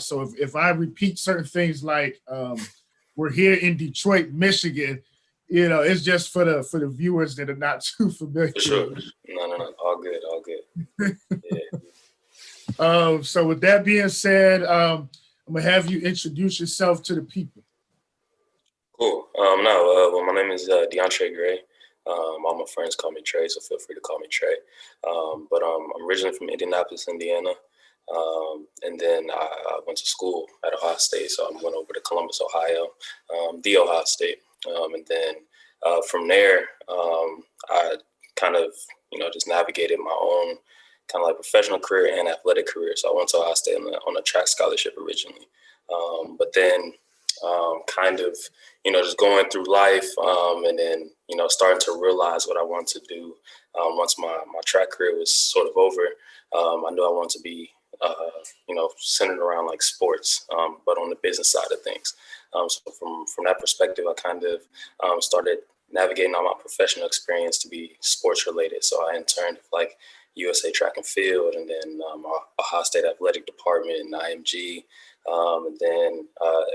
So if I repeat certain things like we're here in Detroit, Michigan, it's just for the viewers that are not too familiar. For sure. No. All good. Yeah. So with that being said, I'm gonna have you introduce yourself to the people. Cool. Well, my name is Deontre Gray. All my friends call me Trey, so feel free to call me Trey. But I'm originally from Indianapolis, Indiana. And then I went to school at Ohio State, so I went over to Columbus, Ohio, the Ohio State. And then from there, I kind of, just navigated my own kind of like professional career and athletic career. So I went to Ohio State on a track scholarship originally. But then kind of, just going through life and then, starting to realize what I wanted to do once my track career was sort of over. I knew I wanted to be, centered around like sports, but on the business side of things. So from that perspective, I kind of started navigating all my professional experience to be sports related. So I interned like USA Track and Field, and then Ohio State Athletic Department and IMG, and then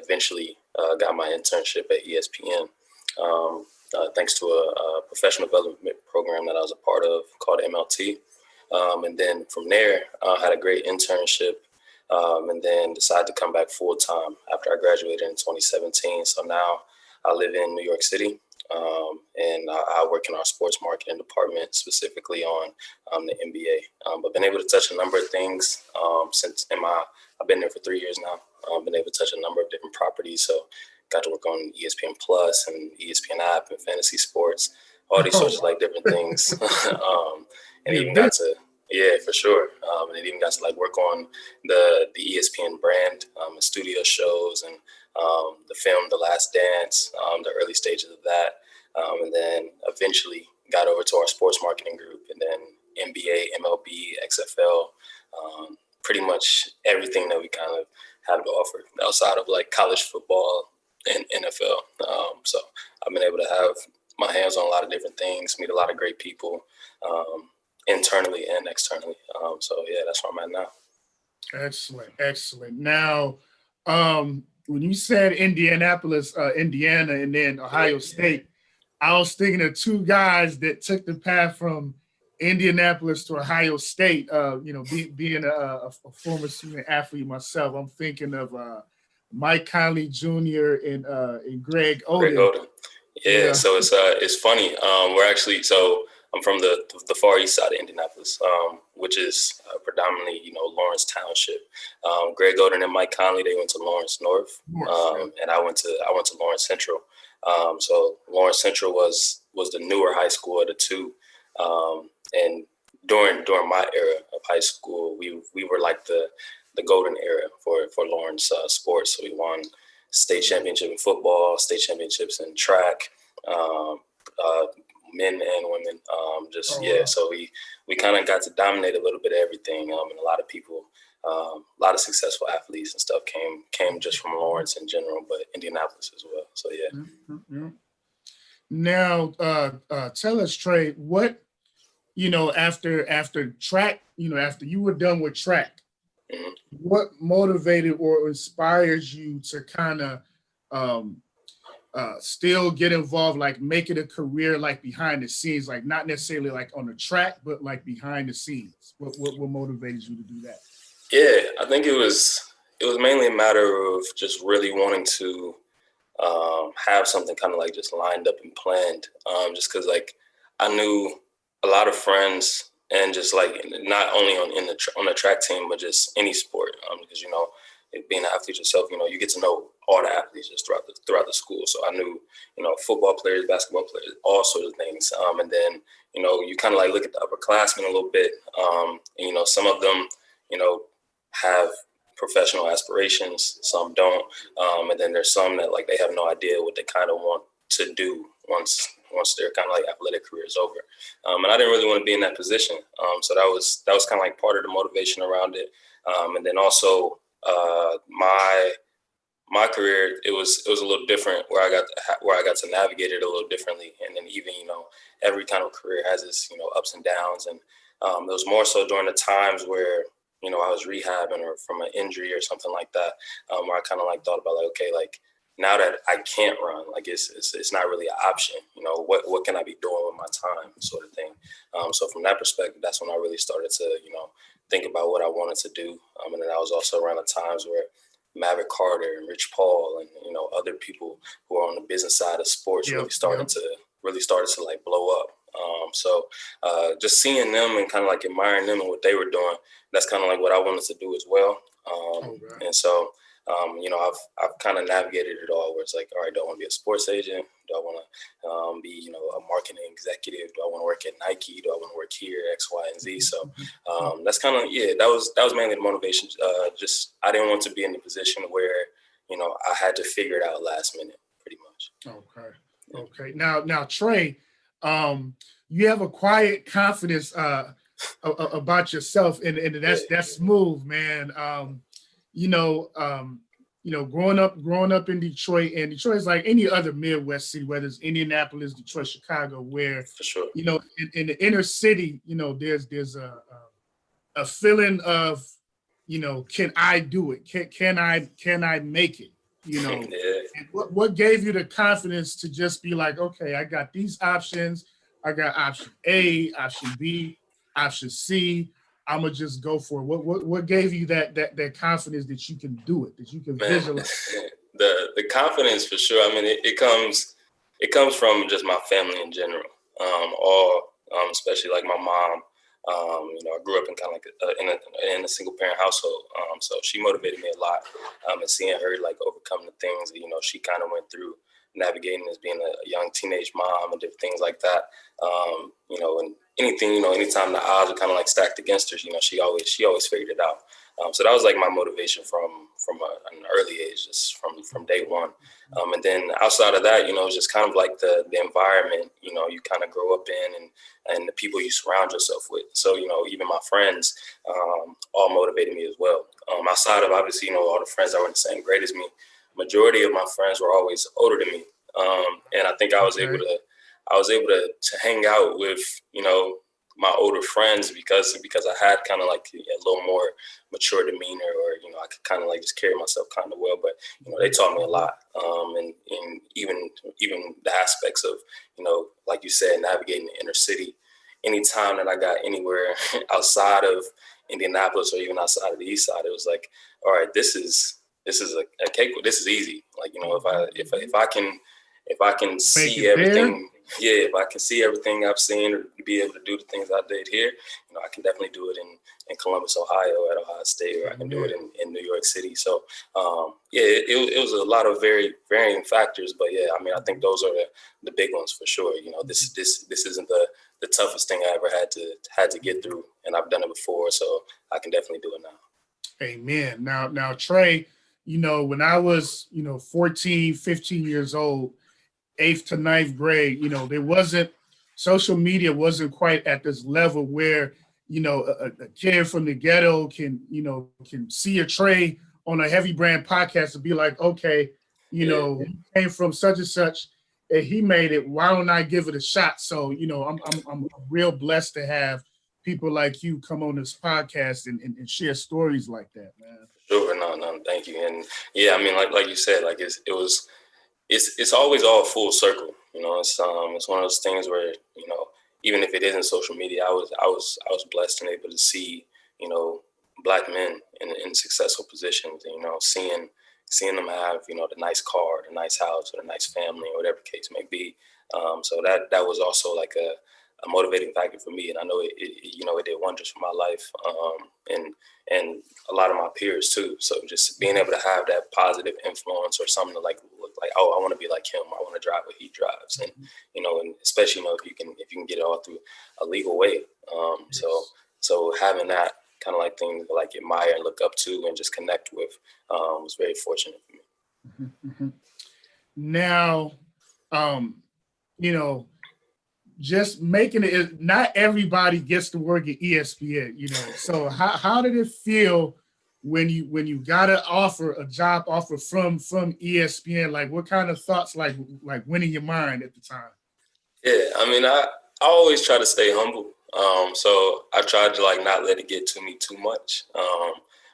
eventually got my internship at ESPN, thanks to a professional development program that I was a part of called MLT. And then from there, I had a great internship, and then decided to come back full time after I graduated in 2017. So now I live in New York City, and I work in our sports marketing department, specifically on the NBA. But been able to touch a number of things since I've been there for 3 years now. Been able to touch a number of different properties. So got to work on ESPN Plus and ESPN app and fantasy sports, all these sorts of like different things. And even got to, yeah, for sure. And it even got to like work on the ESPN brand, and studio shows, and the film The Last Dance, the early stages of that. And then eventually got over to our sports marketing group, and then NBA, MLB, XFL, pretty much everything that we kind of have to offer outside of like college football and NFL. So I've been able to have my hands on a lot of different things, meet a lot of great people, internally and externally. So yeah, that's where I'm at now. Excellent. Now, when you said Indianapolis, Indiana, and then Ohio State, I was thinking of two guys that took the path from Indianapolis to Ohio State. Being a former student athlete myself, I'm thinking of Mike Conley Jr. and Greg Oden. Yeah. So it's funny. I'm from the far east side of Indianapolis, which is predominantly, Lawrence Township. Greg Oden and Mike Conley, they went to Lawrence North, and I went to Lawrence Central. So Lawrence Central was the newer high school of the two, and during my era of high school, we were like the golden era for Lawrence sports. So we won state championship in football, state championships in track. Men and women, So we kind of got to dominate a little bit of everything, and a lot of people, a lot of successful athletes and stuff came just from Lawrence in general, but Indianapolis as well. So yeah. Mm-hmm. Now, tell us, Trey, what after track, after you were done with track, mm-hmm. what motivated or inspires you to kind of still get involved, like make it a career, like behind the scenes, like not necessarily like on the track, but like behind the scenes? What motivated you to do that? Yeah, I think it was mainly a matter of just really wanting to have something kind of like just lined up and planned. Just because like I knew a lot of friends, and just like not only on the track team, but just any sport. Because being an athlete yourself, you get to know all the athletes just throughout the school. So I knew, football players, basketball players, all sorts of things. And then, you kind of like look at the upperclassmen a little bit. And, some of them, have professional aspirations, some don't. And then there's some that like they have no idea what they kind of want to do once their kind of like athletic career is over. And I didn't really want to be in that position. So that was kind of like part of the motivation around it. And then also my career, it was a little different where I got to navigate it a little differently. And then even, every kind of career has its, ups and downs. And it was more so during the times where, I was rehabbing or from an injury or something like that, where I kind of like thought about like, okay, like now that I can't run, like it's not really an option. What can I be doing with my time, sort of thing. So from that perspective, that's when I really started to think about what I wanted to do. And then I was also around the times where Maverick Carter and Rich Paul and other people who are on the business side of sports really started to like blow up. So just seeing them and kind of like admiring them and what they were doing, that's kind of like what I wanted to do as well. And so, I've kind of navigated it all where it's like, all right, do I want to be a sports agent? Do I want to be, a marketing executive? Do I want to work at Nike? Do I want to work here, X, Y, and Z? So that's kind of, that was mainly the motivation. Just, I didn't want to be in the position where, I had to figure it out last minute, pretty much. Okay. Now, Trey, you have a quiet confidence about yourself, and that's smooth, man. Growing up in Detroit, and Detroit is like any other Midwest city, whether it's Indianapolis, Detroit, Chicago, where for sure, in the inner city, there's a feeling of, can I do it? Can I make it? Yeah. And what gave you the confidence to just be like, okay, I got these options. I got option A, option B, option C. I'm gonna just go for it. What gave you that confidence that you can do it, that you can visualize? The confidence for sure. I mean, it comes from just my family in general. Especially like my mom. I grew up in kind of like in a single parent household. So she motivated me a lot. And seeing her like overcome the things that, she kind of went through, navigating as being a young teenage mom and different things like that. And anything, anytime the odds are kind of like stacked against her, she always figured it out. So that was like my motivation from an early age, just from day one. And then outside of that, it's just kind of like the environment, you kind of grow up in and the people you surround yourself with. So, even my friends all motivated me as well. Outside of obviously, all the friends that were in the same grade as me, majority of my friends were always older than me. And I think I was able to hang out with, my older friends because I had kind of like a little more mature demeanor, or, I could kind of like just carry myself kind of well, but, they taught me a lot. And even the aspects of, like you said, navigating the inner city. Anytime that I got anywhere outside of Indianapolis or even outside of the East Side, it was like, all right, this is a cake. This is easy. Like, if I can see everything, if I can see everything I've seen or be able to do the things I did here, I can definitely do it in Columbus, Ohio, at Ohio State, or I can do it in New York City. So, it was a lot of very varying factors, but I mean, I think those are the big ones for sure. This isn't the toughest thing I ever had to get through, and I've done it before, so I can definitely do it now. Amen. Now, Trey, when I was, 14, 15 years old, 8th to 9th grade, social media wasn't quite at this level where, a kid from the ghetto can see a Trey on a Heavy Brand podcast and be like, okay, he came from such and such and he made it. Why don't I give it a shot? So, I'm real blessed to have people like you come on this podcast and share stories like that, man. Sure, no, thank you. And I mean, like you said, like it's always all full circle. It's one of those things where, even if it isn't social media, I was blessed and able to see, Black men in successful positions, and, seeing them have, the nice car, the nice house, or the nice family, or whatever the case may be. So that was also like a motivating factor for me, and I know it did wonders for my life, and a lot of my peers too. So just being able to have that positive influence or something to like, oh, I want to be like him. I want to drive what he drives, and and especially if you can get it all through a legal way. So having that kind of like thing to like admire and look up to and just connect with was very fortunate for me. Mm-hmm. Now, just making it, not everybody gets to work at ESPN, So how did it feel when you got a job offer from ESPN? Like, what kind of thoughts like went in your mind at the time? Yeah, I mean, I always try to stay humble. So I tried to like not let it get to me too much.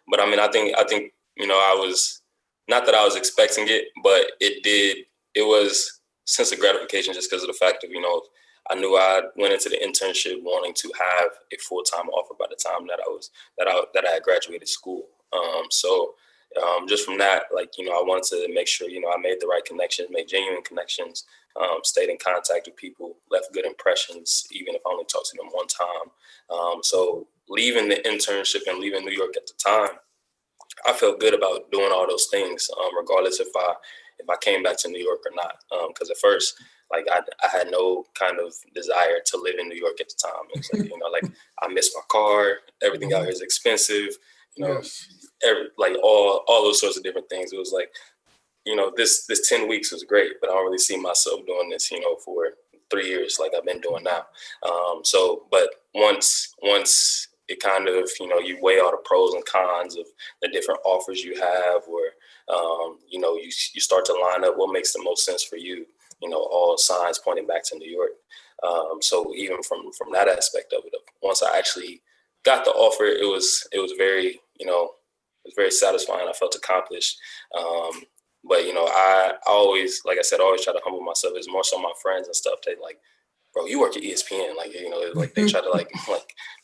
But I mean, I think I was not that I was expecting it, but it did. It was sense of gratification just because of the fact of I knew I went into the internship wanting to have a full-time offer by the time that I had graduated school. Just from that, like I wanted to make sure I made the right connections, made genuine connections, stayed in contact with people, left good impressions, even if I only talked to them one time. So leaving the internship and leaving New York at the time, I felt good about doing all those things, regardless if I came back to New York or not. Because at first, like I had no kind of desire to live in New York at the time. It was like like I miss my car. Everything out here is expensive. Yes. Like all those sorts of different things. It was like this 10 weeks was great, but I don't really see myself doing this for 3 years like I've been doing now. But once it kind of you weigh all the pros and cons of the different offers you have, or you start to line up what makes the most sense for you. All signs pointing back to New York. So even from that aspect of it, once I actually got the offer, it was very it was very satisfying. I felt accomplished. But I always, like I said, always try to humble myself. It's more so my friends and stuff. They like, bro, you work at ESPN, like like they try to like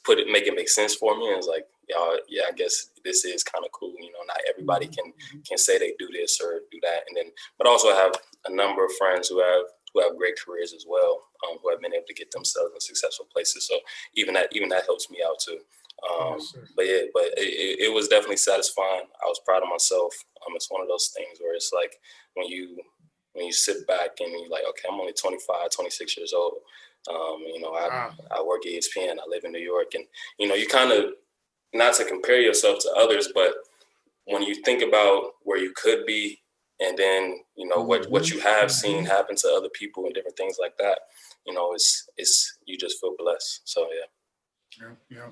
make it make sense for me. And it's like, yeah, I guess this is kind of cool. Not everybody can say they do this or do that. And then, but also I have a number of friends who have great careers as well, who have been able to get themselves in successful places. So even that helps me out too. Yes, But it was definitely satisfying. I was proud of myself. It's one of those things where it's like when you sit back and you're like, okay, I'm only 25, 26 years old. I work at ESPN. I live in New York, and you kind of, not to compare yourself to others, but when you think about where you could be, and then what you have seen happen to other people and different things like that, it's you just feel blessed. So yeah.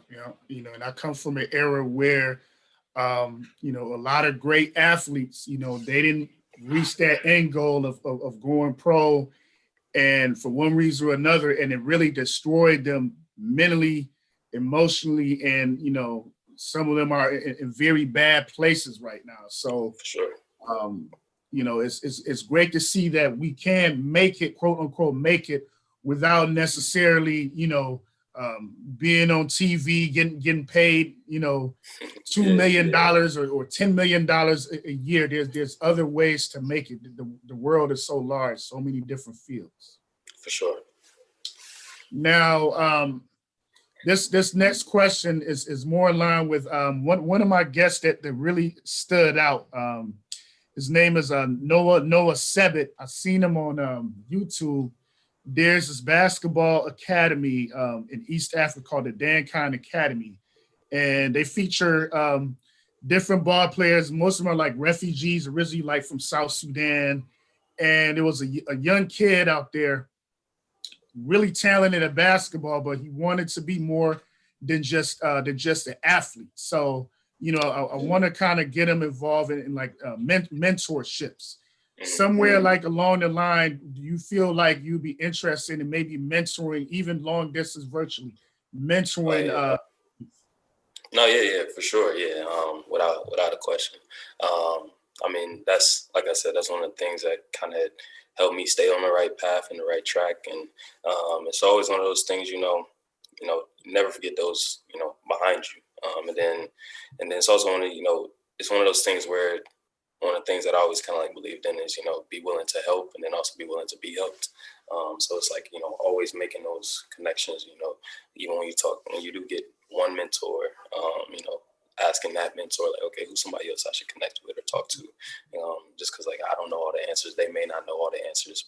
Yeah. And I come from an era where, a lot of great athletes, they didn't reach that end goal of going pro, and for one reason or another, and it really destroyed them mentally, emotionally, and some of them are in very bad places right now. So, For sure. it's great to see that we can make it, quote unquote, make it without necessarily, being on TV, getting paid, $2 million or $10 million a year. There's other ways to make it. The world is so large, so many different fields. For sure. Now, this next question is more in line with one of my guests that really stood out. His name is Noah Sebit. I've seen him on YouTube. There's this basketball academy in East Africa called the Dankan Academy, and they feature different ball players. Most of them are like refugees, originally like from South Sudan. And there was a young kid out there, really talented at basketball, but he wanted to be more than just an athlete. So, I want to kind of get him involved in like mentorships. Somewhere like along the line, do you feel like you'd be interested in maybe mentoring, even long distance virtually, mentoring? No, yeah, for sure, yeah. Without a question. I mean, that's, like I said, that's one of the things that kind of helped me stay on the right path and the right track. And it's always one of those things, never forget those, behind you. And then it's also it's one of those things where one of the things that I always kind of like believed in is, be willing to help, and then also be willing to be helped. So it's like, always making those connections, even when you do get one mentor, asking that mentor, like, okay, who's somebody else I should connect with or talk to? Just because, like, I don't know all the answers. They may not know all the answers,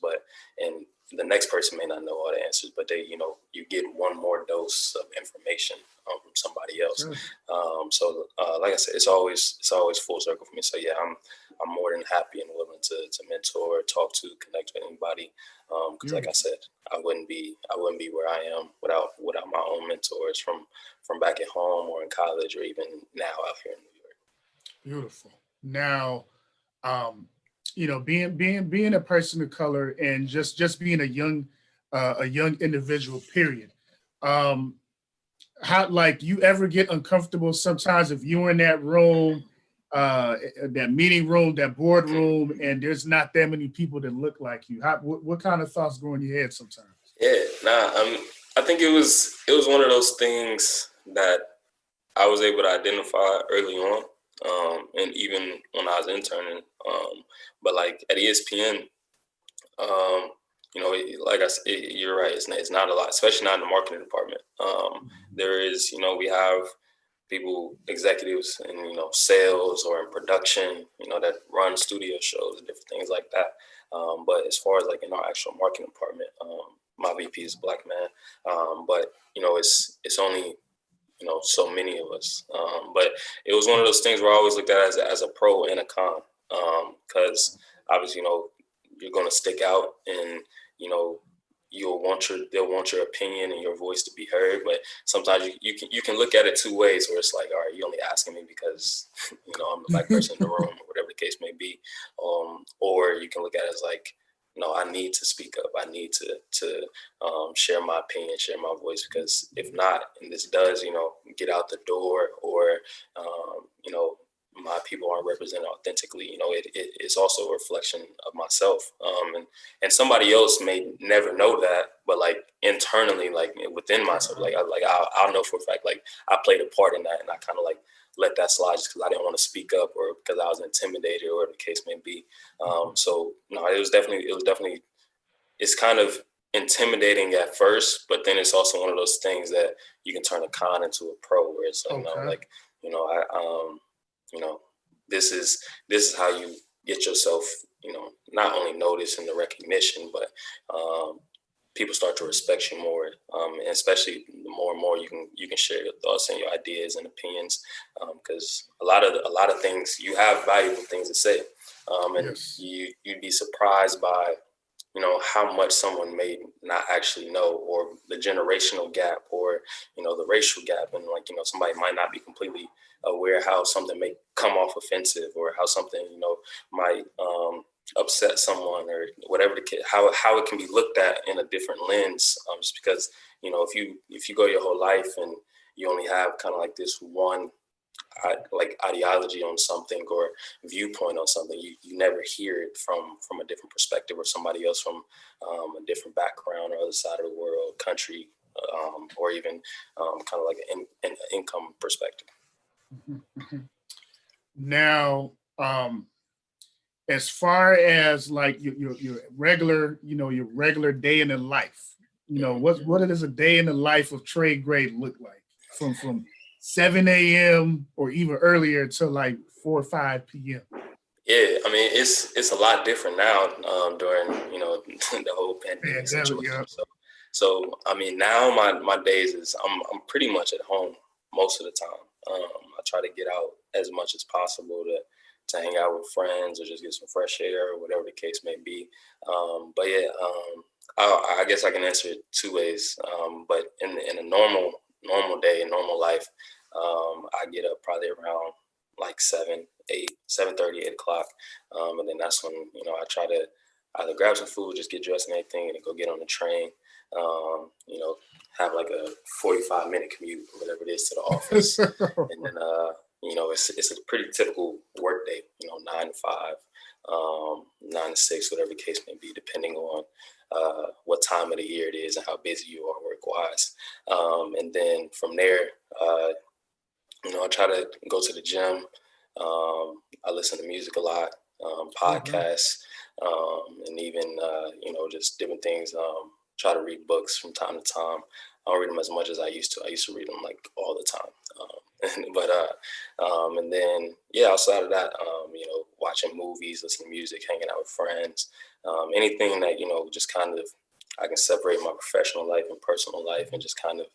and the next person may not know all the answers, but they, you get one more dose of information from somebody else. Sure. Like I said, it's always full circle for me. So yeah, I'm more than happy and willing to mentor, talk to, connect with anybody. Because like I said, I wouldn't be where I am without my own mentors from back at home or in college or even now out here in New York. Beautiful. Now, being a person of color and just being a young individual, period. how, like, you ever get uncomfortable sometimes if you're in that room, that meeting room, that boardroom, and there's not that many people that look like you? What kind of thoughts go in your head sometimes? Yeah, nah. I think it was one of those things that I was able to identify early on, and even when I was interning. But like at ESPN, um, like I said, you're right. It's not a lot, especially not in the marketing department. There is, we have people, executives in, sales or in production, that run studio shows and different things like that. But as far as like in our actual marketing department, my VP is a Black man. But it's only so many of us. But it was one of those things where I always looked at it as a pro and a con, because obviously you're going to stick out, and you know they'll want your opinion and your voice to be heard. But sometimes you can look at it two ways, where it's like, all right, you're only asking me because I'm the Black person in the room, or whatever the case may be. Or you can look at it as like, no, I need to speak up. I need to share my opinion, share my voice, because if not, and this does, get out the door, or, my people aren't represented authentically, it's also a reflection of myself. And somebody else may never know that, but like internally, like within myself, like I'll know for a fact, like I played a part in that, and I kind of like let that slide just because I didn't want to speak up, or because I was intimidated, or whatever the case may be. So no, it was definitely, it's kind of intimidating at first, but then it's also one of those things that you can turn a con into a pro, where it's like, no, like, this is how you get yourself, not only noticed in the recognition, but people start to respect you more, and especially the more and more you can share your thoughts and your ideas and opinions, because a lot of things, you have valuable things to say, and Yes. you'd be surprised by how much someone may not actually know, or the generational gap, or the racial gap, and like somebody might not be completely aware how something may come off offensive, or how something might upset someone, or whatever the case, how it can be looked at in a different lens, just because if you go your whole life and you only have kind of like this one like ideology on something, or viewpoint on something, you never hear it from a different perspective, or somebody else from a different background, or other side of the world, country, or even kind of like an income perspective. Now, as far as like your regular, your regular day in the life, what does a day in the life of Trey Gray look like from 7 a.m. or even earlier to like 4 or 5 p.m.? Yeah, I mean, it's a lot different now, during the whole pandemic situation. Yeah. So I mean, now my days is I'm pretty much at home most of the time. I try to get out as much as possible to hang out with friends, or just get some fresh air, or whatever the case may be. But yeah, I guess I can answer it two ways. But in a normal day, in normal life, I get up probably around like 7:30, 8 o'clock, and then that's when I try to either grab some food, just get dressed and everything, and then go get on the train. Have like a 45-minute commute, or whatever it is, to the office, and then it's a pretty typical work day. 9 to 5, 9 to 6, whatever the case may be, depending on what time of the year it is and how busy you are work-wise. And then from there, I try to go to the gym. I listen to music a lot, podcasts, and even just different things. Try to read books from time to time. I don't read them as much as I used to. I used to read them like all the time. And then outside of that, watching movies, listening to music, hanging out with friends, anything that just kind of I can separate my professional life and personal life, and just kind of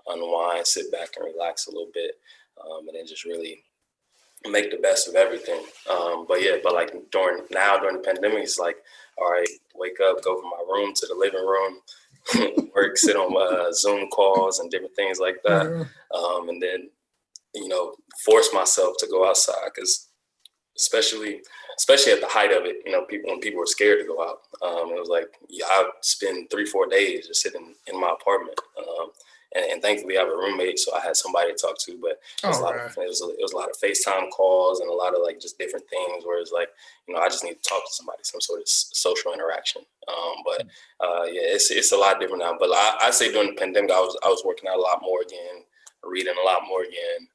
unwind, sit back, and relax a little bit, and then just really make the best of everything. But like during the pandemic, it's like, all right, wake up, go from my room to the living room, work, sit on Zoom calls and different things like that, and then force myself to go outside, because especially at the height of it, when people were scared to go out, it was like, I'd spend 3-4 days just sitting in my apartment, and thankfully I have a roommate, so I had somebody to talk to. But it was it was a lot of FaceTime calls and a lot of like just different things where it's like, I just need to talk to somebody, some sort of social interaction. But yeah, it's a lot different now. But I say during the pandemic, I was working out a lot more again, reading a lot more again.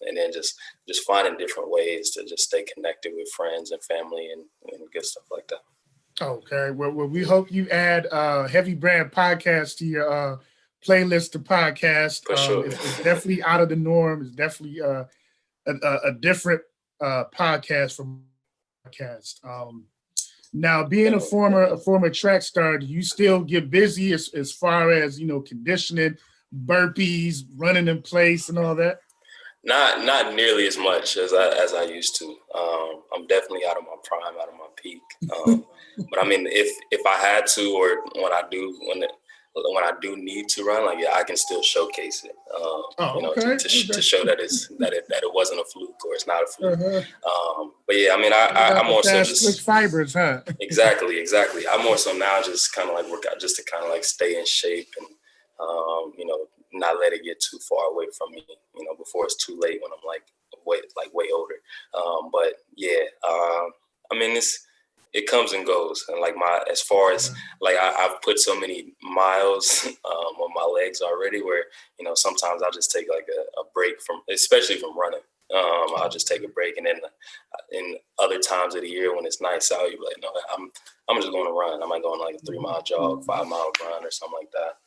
And then just finding different ways to just stay connected with friends and family and good stuff like that. Okay. Well, we hope you add Heavy Brand Podcast to your playlist to podcast. For sure. It's definitely out of the norm. It's definitely a different podcast from podcast. Now, being a former track star, do you still get busy as far as, conditioning, burpees, running in place and all that? Not nearly as much as I used to. I'm definitely out of my prime, out of my peak. But I mean, if I had to, or when I do need to run, like I can still showcase it. To show that it wasn't a fluke or it's not a fluke. But yeah, I mean, I'm more so just slick fibers, huh? Exactly. I'm more so now just kind of like work out just to kind of like stay in shape and not let it get too far away from me, before it's too late when I'm way older. But yeah, I mean, it comes and goes. And like as far as like, I've put so many miles on my legs already where, sometimes I'll just take like a break especially from running. I'll just take a break. And then in other times of the year when it's nice out, you're like, no, I'm just going to run. I might go on like a 3-mile jog, 5-mile run or something like that.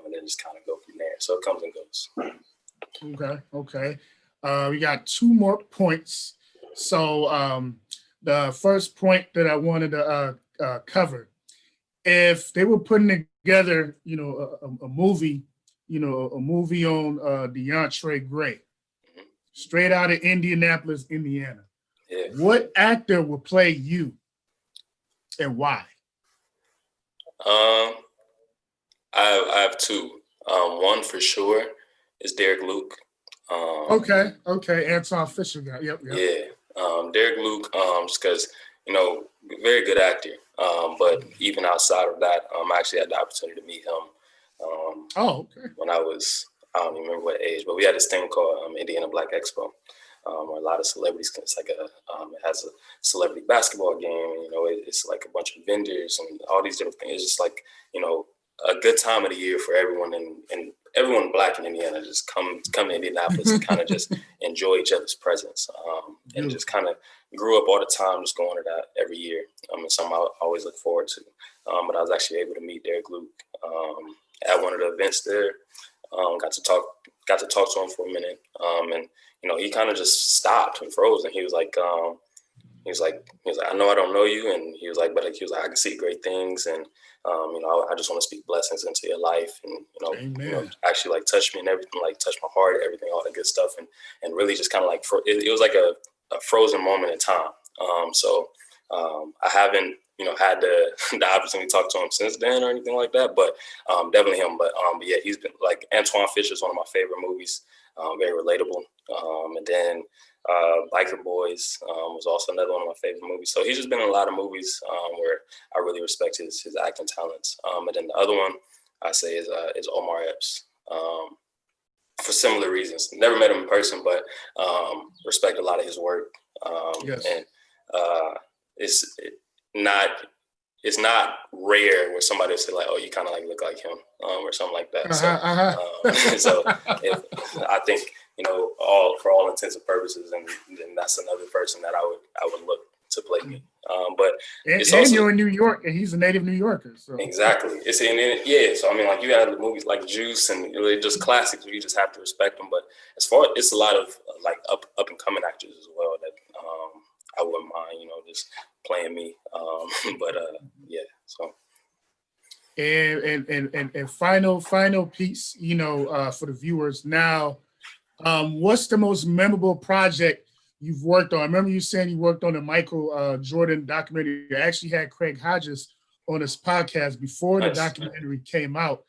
And then just kind of go from there. So it comes and goes. Okay. We got 2 more points. So the first point that I wanted to cover, if they were putting together, a movie, a movie on Deontre Gray, straight out of Indianapolis, Indiana. Yeah. What actor would play you and why? I have 2. One for sure is Derek Luke. Okay. Anton Fisher guy. Yep. Yeah. Derek Luke, just because, very good actor. But even outside of that, I actually had the opportunity to meet him. When I don't even remember what age, but we had this thing called Indiana Black Expo. Where a lot of celebrities, it's like it has a celebrity basketball game, and, it's like a bunch of vendors and all these different things. It's just like, a good time of the year for everyone and everyone Black in Indiana just come to Indianapolis and kind of just enjoy each other's presence. And just kind of grew up all the time just going to that every year. It's something I always look forward to. But I was actually able to meet Derek Luke at one of the events there. Got to talk to him for a minute. And he kind of just stopped and froze, and he was like, I know I don't know you, and he was like, I can see great things, and I just want to speak blessings into your life, and actually like touch me and everything, like touch my heart, everything, all that good stuff, and really just kind of like it was like a frozen moment in time. So I haven't had the opportunity to talk to him since then or anything like that, but definitely him. But yeah, he's been like Antoine Fisher is one of my favorite movies, very relatable. And then Biker Boys was also another one of my favorite movies. So he's just been in a lot of movies where I really respect his acting talents. And then the other one I say is Omar Epps. For similar reasons. Never met him in person, but respect a lot of his work. Yes. And it's not rare where somebody will say like, oh, you kind of like look like him, or something like that. So I think, for all intents and purposes, and that's another person that I would look to play me. But it's also, you're in New York, and he's a native New Yorker. So. Exactly. So I mean, like you had the movies like Juice, and they're just classics. You just have to respect them. But as far as it's a lot of like up and coming actors as well that I wouldn't mind, just playing me. But yeah. So. And final piece, for the viewers now. What's the most memorable project you've worked on? I remember you saying you worked on a Michael Jordan documentary. You actually had Craig Hodges on this podcast before the documentary came out.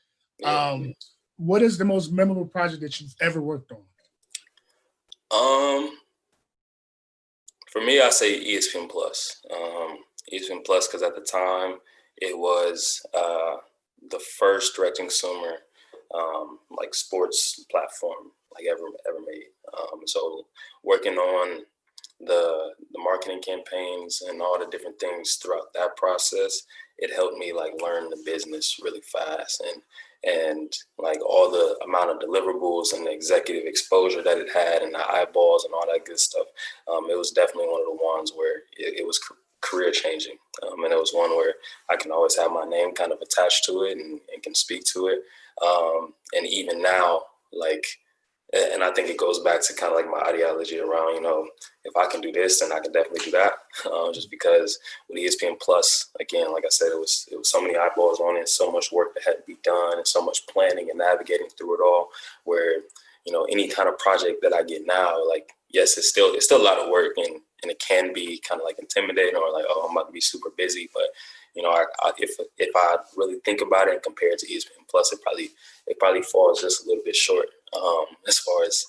What is the most memorable project that you've ever worked on? For me, I say ESPN Plus. ESPN Plus, because at the time it was the first direct-to-consumer like sports platform like ever made. So working on the marketing campaigns and all the different things throughout that process, it helped me like learn the business really fast, and like all the amount of deliverables and the executive exposure that it had and the eyeballs and all that good stuff. It was definitely one of the ones where it was career changing. And it was one where I can always have my name kind of attached to it and can speak to it. And even now, like, and I think it goes back to kind of like my ideology around, if I can do this, then I can definitely do that. Just because with ESPN Plus, again, like I said, it was so many eyeballs on it, so much work that had to be done, and so much planning and navigating through it all. Where any kind of project that I get now, like, yes, it's still a lot of work, and it can be kind of like intimidating, or like, oh, I'm about to be super busy. But if I really think about it and compare it to ESPN Plus, it probably falls just a little bit short as far as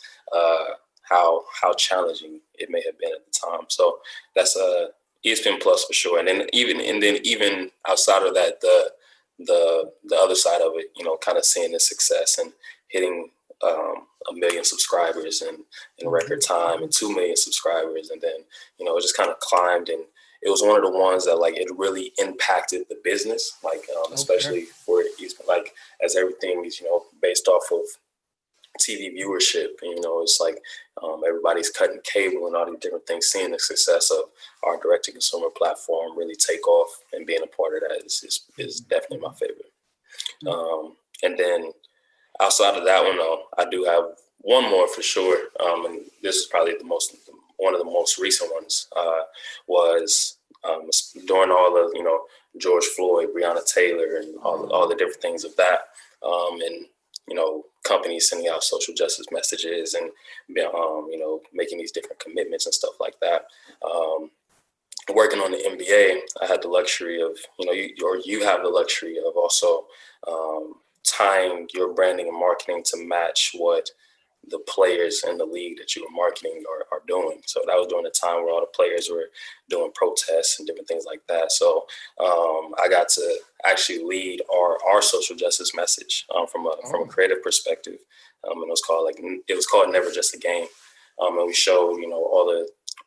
how challenging it may have been at the time. So that's ESPN Plus for sure. And then even outside of that, the other side of it, kind of seeing the success and hitting 1 million subscribers in record time, and 2 million subscribers, and then it just kind of climbed, and it was one of the ones that like it really impacted the business, like especially for like as everything is based off of TV viewership. And, it's like everybody's cutting cable and all these different things. Seeing the success of our direct-to-consumer platform really take off and being a part of that is definitely my favorite. And then outside of that one, though, I do have one more for sure. And this is probably one of the most recent ones. Was during all the George Floyd, Breonna Taylor, and all the different things of that, and companies sending out social justice messages and making these different commitments and stuff like that. Working on the NBA, I had the luxury of you have the luxury of also tying your branding and marketing to match what the players in the league that you were marketing are doing. So that was during the time where all the players were doing protests and different things like that. So I got to actually lead our social justice message from a creative perspective. And it was called Never Just a Game. And we showed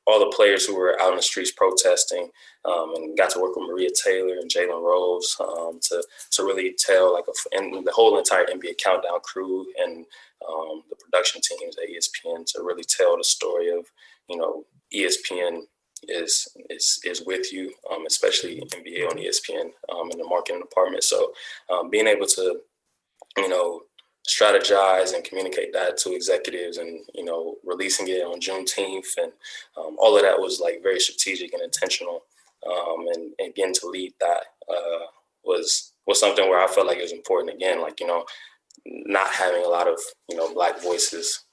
all the players who were out in the streets protesting, and got to work with Maria Taylor and Jalen Rose to really tell and the whole entire NBA Countdown crew and the production teams at ESPN to really tell the story of ESPN is with you, especially NBA on ESPN in the marketing department. So being able to strategize and communicate that to executives, and releasing it on Juneteenth, and all of that was like very strategic and intentional, and getting to lead that was something where I felt like it was important. Again, not having a lot of Black voices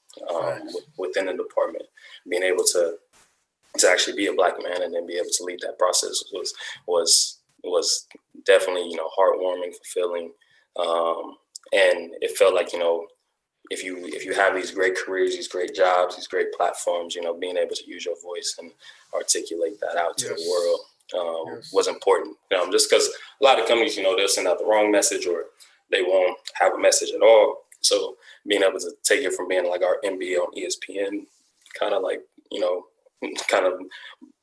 within the department, being able to actually be a Black man and then be able to lead that process was definitely heartwarming, fulfilling. And it felt like, if you have these great careers, these great jobs, these great platforms, being able to use your voice and articulate that out to the world was important. Just because a lot of companies, they'll send out the wrong message, or they won't have a message at all. So being able to take it from being like our NBA on ESPN, kind of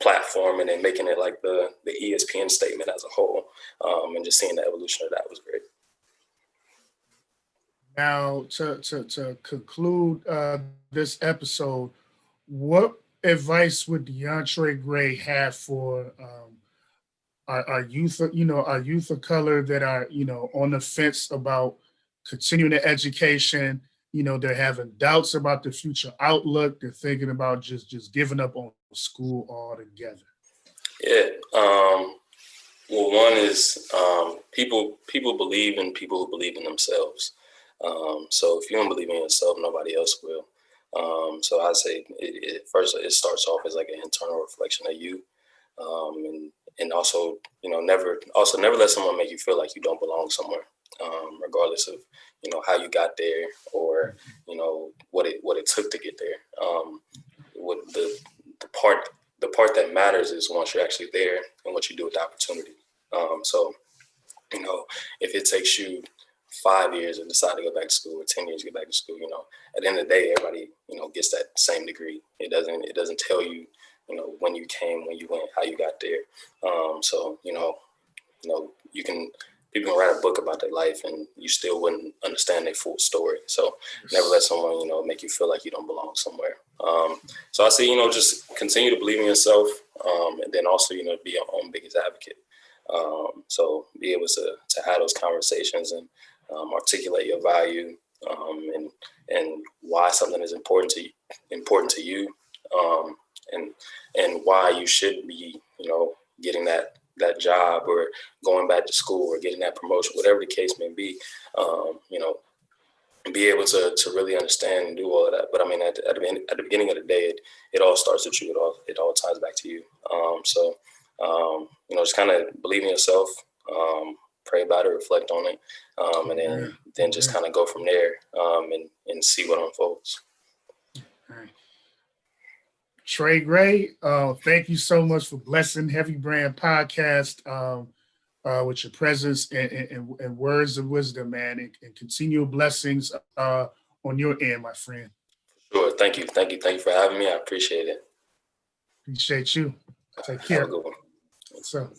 platform, and then making it like the ESPN statement as a whole, and just seeing the evolution of that was great. Now, to conclude this episode, what advice would Deontre Gray have for our youth, our youth of color that are, on the fence about continuing their education? They're having doubts about the future outlook. They're thinking about just giving up on school altogether. Yeah. Well, one is people believe in people who believe in themselves. So if you don't believe in yourself, nobody else will. So I'd say first it starts off as like an internal reflection of you, and also never let someone make you feel like you don't belong somewhere, regardless of how you got there, or what it took to get there. What the part that matters is once you're actually there and what you do with the opportunity. So if it takes you 5 years and decide to go back to school, or 10 years to get back to school, at the end of the day, everybody, gets that same degree. It doesn't tell you, when you came, when you went, how you got there. So, people can write a book about their life and you still wouldn't understand their full story. So never let someone, make you feel like you don't belong somewhere. So I say, just continue to believe in yourself, and then also, be your own biggest advocate. So be able to have those conversations and articulate your value, and why something is important to you, and why you should be, getting that job or going back to school or getting that promotion, whatever the case may be, be able to really understand and do all of that. But I mean, at the beginning of the day, it all starts with you. It all ties back to you. So just kind of believe in yourself, pray about it, reflect on it, and then just kind of go from there, and see what unfolds. All right. Trey Gray, thank you so much for blessing Heavy Brand Podcast with your presence and words of wisdom, man, and continual blessings on your end, my friend. Sure. Thank you for having me. I appreciate it. Appreciate you. Take care. Have a good one. So.